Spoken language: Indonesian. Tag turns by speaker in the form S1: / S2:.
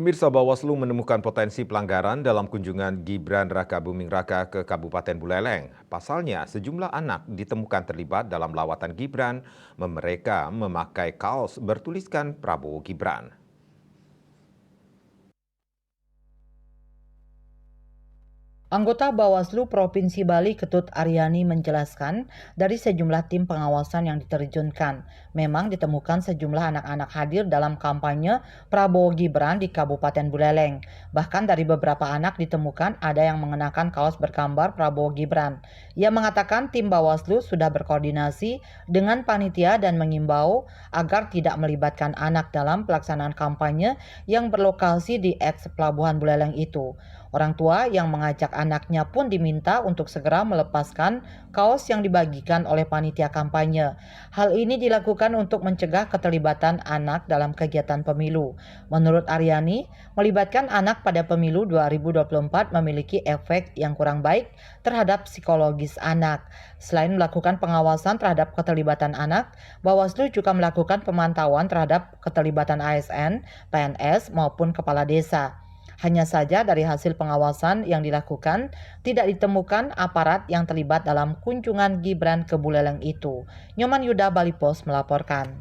S1: Pemirsa, Bawaslu menemukan potensi pelanggaran dalam kunjungan Gibran Rakabuming Raka ke Kabupaten Buleleng. Pasalnya, sejumlah anak ditemukan terlibat dalam lawatan Gibran. Mereka memakai kaos bertuliskan Prabowo Gibran.
S2: Anggota Bawaslu Provinsi Bali Ketut Aryani menjelaskan, dari sejumlah tim pengawasan yang diterjunkan, memang ditemukan sejumlah anak-anak hadir dalam kampanye Prabowo Gibran di Kabupaten Buleleng. Bahkan dari beberapa anak ditemukan ada yang mengenakan kaos bergambar Prabowo Gibran. Ia mengatakan tim Bawaslu sudah berkoordinasi dengan panitia dan mengimbau agar tidak melibatkan anak dalam pelaksanaan kampanye yang berlokasi di eks Pelabuhan Buleleng itu. Orang tua yang mengajak anaknya pun diminta untuk segera melepaskan kaos yang dibagikan oleh panitia kampanye. Hal ini dilakukan untuk mencegah keterlibatan anak dalam kegiatan pemilu. Menurut Aryani, melibatkan anak pada pemilu 2024 memiliki efek yang kurang baik terhadap psikologis anak. Selain melakukan pengawasan terhadap keterlibatan anak, Bawaslu juga melakukan pemantauan terhadap keterlibatan ASN, PNS maupun kepala desa. Hanya saja dari hasil pengawasan yang dilakukan, tidak ditemukan aparat yang terlibat dalam kunjungan Gibran ke Buleleng itu. Nyoman Yuda, Bali Post melaporkan.